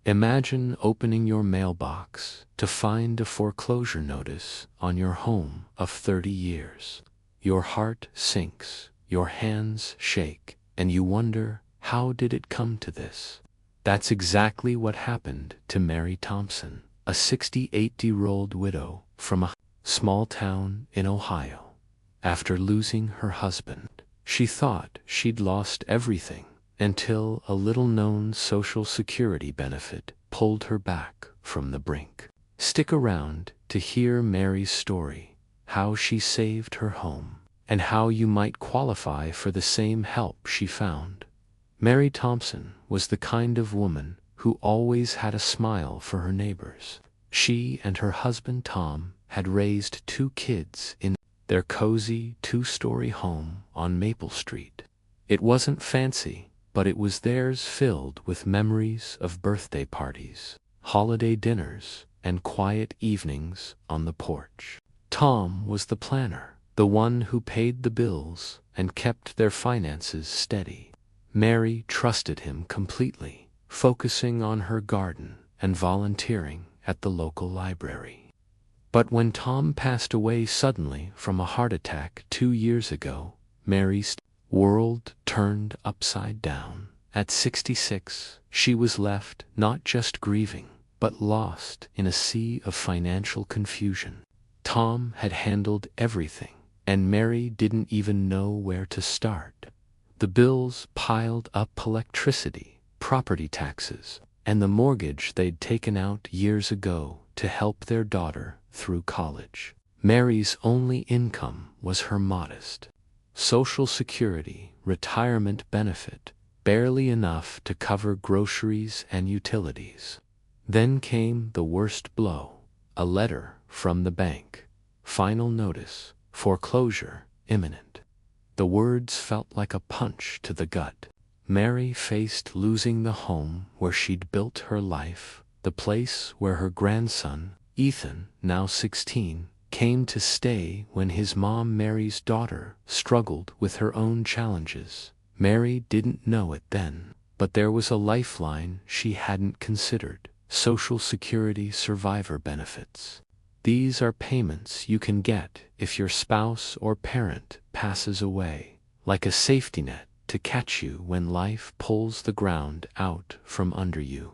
Imagine opening your mailbox to find a foreclosure notice on your home of 30 years. Your heart sinks, your hands shake, and you wonder, how did it come to this? That's exactly what happened to Mary Thompson, a 68-year-old widow from a small town in Ohio. After losing her husband, she thought she'd lost everything until a little-known Social Security benefit pulled her back from the brink. Stick around to hear Mary's story, how she saved her home, and how you might qualify for the same help she found. Mary Thompson was the kind of woman who always had a smile for her neighbors. She and her husband Tom had raised 2 kids in their cozy 2-story home on Maple Street. It wasn't fancy, but it was theirs, filled with memories of birthday parties, holiday dinners, and quiet evenings on the porch. Tom was the planner, the one who paid the bills and kept their finances steady. Mary trusted him completely, focusing on her garden and volunteering at the local library. But when Tom passed away suddenly from a heart attack 2 years ago, Mary's world turned upside down. At 66, she was left not just grieving, but lost in a sea of financial confusion. Tom had handled everything, and Mary didn't even know where to start. The bills piled up: electricity, property taxes, and the mortgage they'd taken out years ago to help their daughter through college. Mary's only income was her modest Social Security retirement benefit, barely enough to cover groceries and utilities. Then came the worst blow: a letter from the bank. Final notice, foreclosure imminent. The words felt like a punch to the gut. Mary faced losing the home where she'd built her life, the place where her grandson, Ethan, now 16, came to stay when his mom, Mary's daughter, struggled with her own challenges. Mary didn't know it then, but there was a lifeline she hadn't considered: Social Security survivor benefits. These are payments you can get if your spouse or parent passes away, like a safety net to catch you when life pulls the ground out from under you.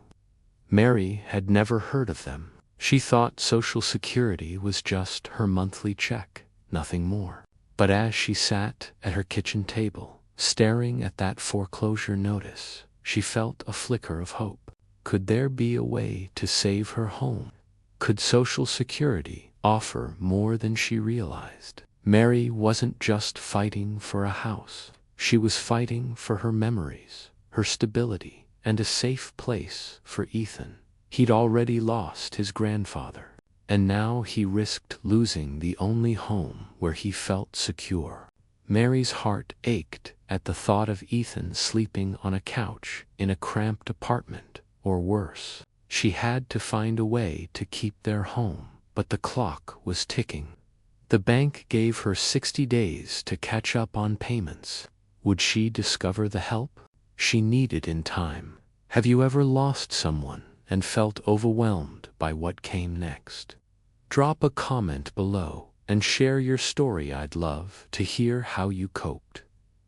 Mary had never heard of them. She thought Social Security was just her monthly check, nothing more. But as she sat at her kitchen table, staring at that foreclosure notice, she felt a flicker of hope. Could there be a way to save her home? Could Social Security offer more than she realized? Mary wasn't just fighting for a house. She was fighting for her memories, her stability, and a safe place for Ethan. He'd already lost his grandfather, and now he risked losing the only home where he felt secure. Mary's heart ached at the thought of Ethan sleeping on a couch in a cramped apartment, or worse. She had to find a way to keep their home, but the clock was ticking. The bank gave her 60 days to catch up on payments. Would she discover the help she needed in time? Have you ever lost someone and felt overwhelmed by what came next? Drop a comment below and share your story. I'd love to hear how you coped.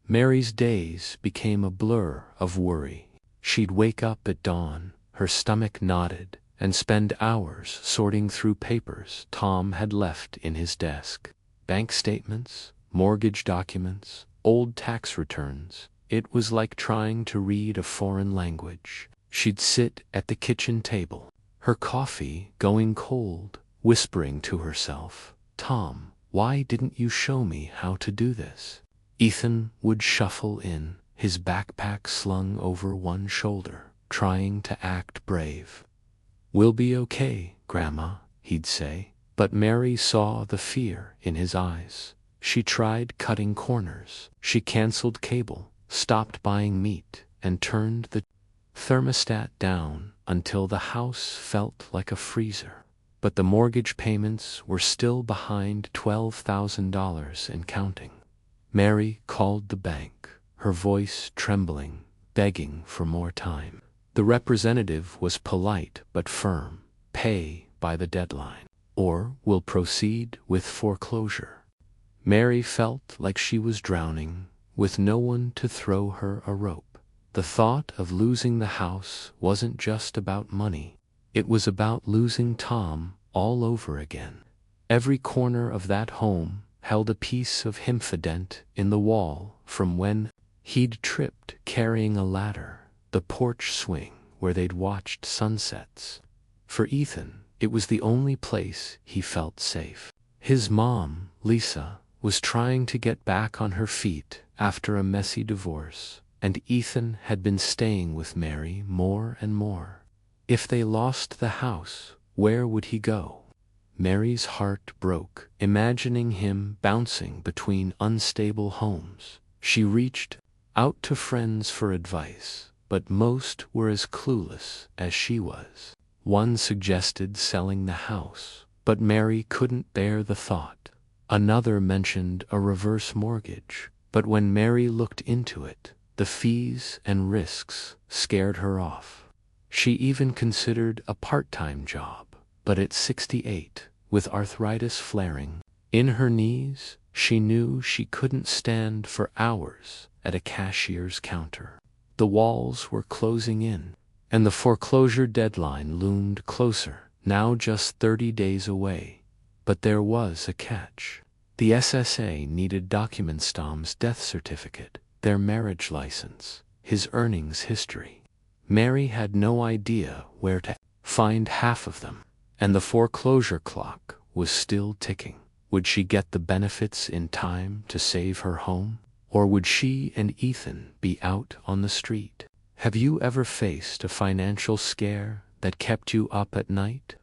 Mary's days became a blur of worry. She'd wake up at dawn, her stomach knotted, and spend hours sorting through papers Tom had left in his desk. Bank statements, mortgage documents, old tax returns. It was like trying to read a foreign language. She'd sit at the kitchen table, her coffee going cold, whispering to herself, "Tom, why didn't you show me how to do this?" Ethan would shuffle in, his backpack slung over one shoulder, trying to act brave. "We'll be okay, Grandma," he'd say. But Mary saw the fear in his eyes. She tried cutting corners. She canceled cable, stopped buying meat, and turned the thermostat down until the house felt like a freezer. But the mortgage payments were still behind $12,000 and counting. Mary called the bank, her voice trembling, begging for more time. The representative was polite but firm. Pay by the deadline, or we'll proceed with foreclosure. Mary felt like she was drowning, with no one to throw her a rope. The thought of losing the house wasn't just about money. It was about losing Tom all over again. Every corner of that home held a piece of hymphident in the wall from when he'd tripped carrying a ladder, the porch swing where they'd watched sunsets. For Ethan, it was the only place he felt safe. His mom, Lisa, was trying to get back on her feet after a messy divorce, and Ethan had been staying with Mary more and more. If they lost the house, where would he go? Mary's heart broke, imagining him bouncing between unstable homes. She reached out to friends for advice, but most were as clueless as she was. One suggested selling the house, but Mary couldn't bear the thought. Another mentioned a reverse mortgage, but when Mary looked into it, the fees and risks scared her off. She even considered a part-time job, but at 68, with arthritis flaring in her knees, she knew she couldn't stand for hours at a cashier's counter. The walls were closing in, and the foreclosure deadline loomed closer, now just 30 days away. But there was a catch. The SSA needed documents: Tom's death certificate, their marriage license, his earnings history. Mary had no idea where to find half of them, and the foreclosure clock was still ticking. Would she get the benefits in time to save her home? Or would she and Ethan be out on the street? Have you ever faced a financial scare that kept you up at night?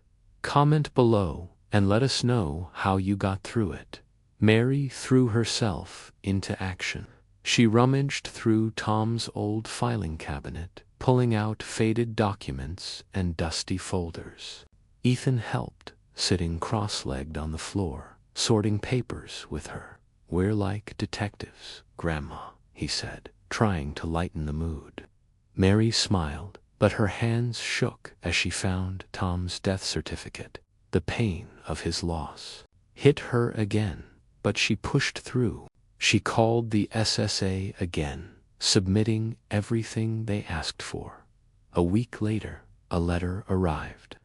Comment below and let us know how you got through it. Mary threw herself into action. She rummaged through Tom's old filing cabinet, pulling out faded documents and dusty folders. Ethan helped, sitting cross-legged on the floor, sorting papers with her. "We're like detectives, Grandma," he said, trying to lighten the mood. Mary smiled, but her hands shook as she found Tom's death certificate. The pain of his loss hit her again, but she pushed through. She called the SSA again, submitting everything they asked for. A week later, a letter arrived.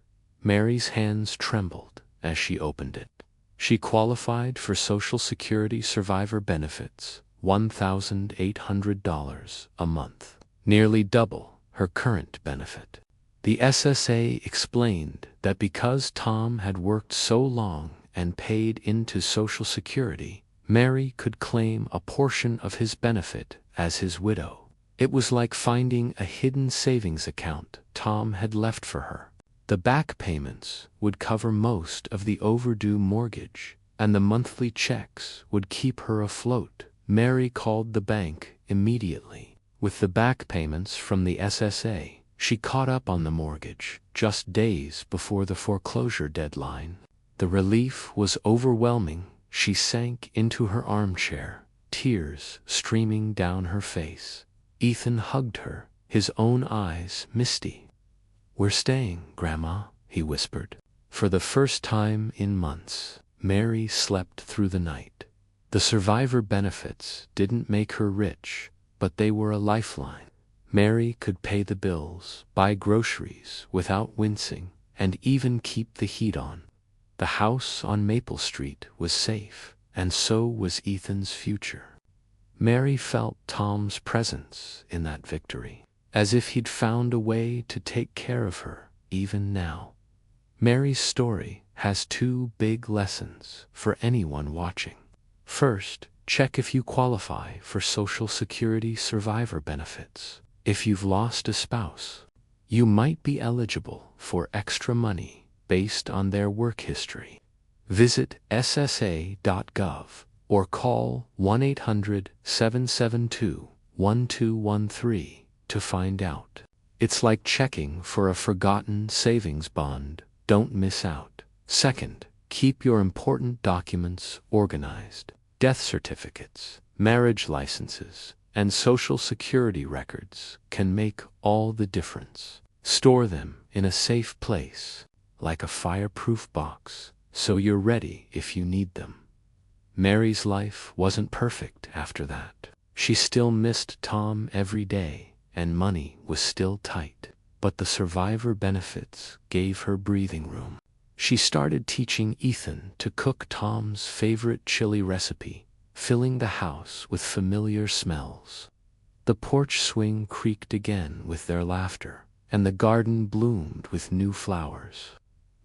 Mary's hands trembled as she opened it. She qualified for Social Security survivor benefits, $1,800 a month, nearly double her current benefit. The SSA explained that because Tom had worked so long and paid into Social Security, Mary could claim a portion of his benefit as his widow. It was like finding a hidden savings account Tom had left for her. The back payments would cover most of the overdue mortgage, and the monthly checks would keep her afloat. Mary called the bank immediately. With the back payments from the SSA, she caught up on the mortgage just days before the foreclosure deadline. The relief was overwhelming. She sank into her armchair, tears streaming down her face. Ethan hugged her, his own eyes misty. "We're staying, Grandma," he whispered. For the first time in months, Mary slept through the night. The survivor benefits didn't make her rich, but they were a lifeline. Mary could pay the bills, buy groceries without wincing, and even keep the heat on. The house on Maple Street was safe, and so was Ethan's future. Mary felt Tom's presence in that victory, as if he'd found a way to take care of her, even now. Mary's story has two big lessons for anyone watching. First, check if you qualify for Social Security survivor benefits. If you've lost a spouse, you might be eligible for extra money based on their work history. Visit ssa.gov or call 1-800-772-1213 to find out. It's like checking for a forgotten savings bond. Don't miss out. Second, keep your important documents organized. Death certificates, marriage licenses, And Social Security records can make all the difference. Store them in a safe place, like a fireproof box, so you're ready if you need them. Mary's life wasn't perfect after that. She still missed Tom every day, and money was still tight. But the survivor benefits gave her breathing room. She started teaching Ethan to cook Tom's favorite chili recipe, filling the house with familiar smells. The porch swing creaked again with their laughter, and the garden bloomed with new flowers.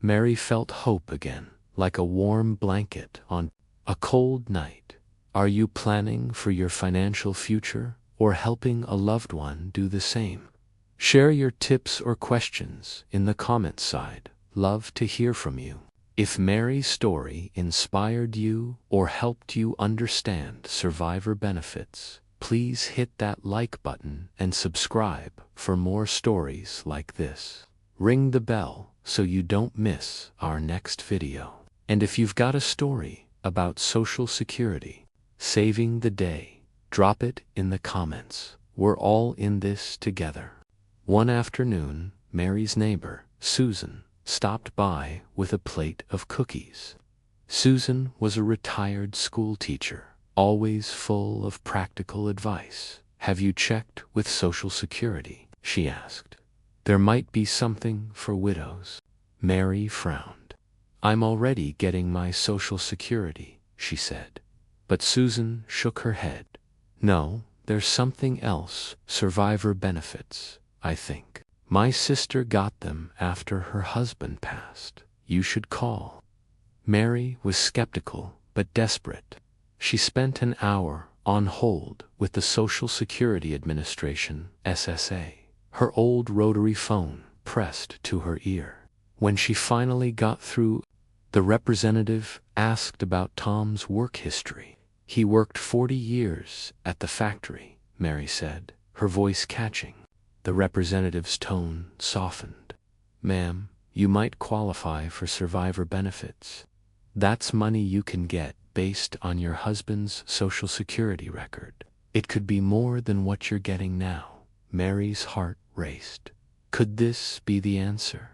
Mary felt hope again, like a warm blanket on a cold night. Are you planning for your financial future or helping a loved one do the same? Share your tips or questions in the comments side. Love to hear from you. If Mary's story inspired you or helped you understand survivor benefits, please hit that like button and subscribe for more stories like this. Ring the bell so you don't miss our next video. And if you've got a story about Social Security, saving the day, drop it in the comments. We're all in this together. One afternoon, Mary's neighbor, Susan, stopped by with a plate of cookies. Susan was a retired school teacher, always full of practical advice. Have you checked with Social Security? She asked. There might be something for widows. Mary frowned. I'm already getting my Social Security, she said. But Susan shook her head. No, there's something else, survivor benefits, I think. My sister got them after her husband passed. You should call. Mary was skeptical but desperate. She spent an hour on hold with the Social Security Administration, SSA, her old rotary phone pressed to her ear. When she finally got through, the representative asked about Tom's work history. He worked 40 years at the factory, Mary said, her voice catching. The representative's tone softened. Ma'am, you might qualify for survivor benefits. That's money you can get based on your husband's Social Security record. It could be more than what you're getting now. Mary's heart raced. Could this be the answer?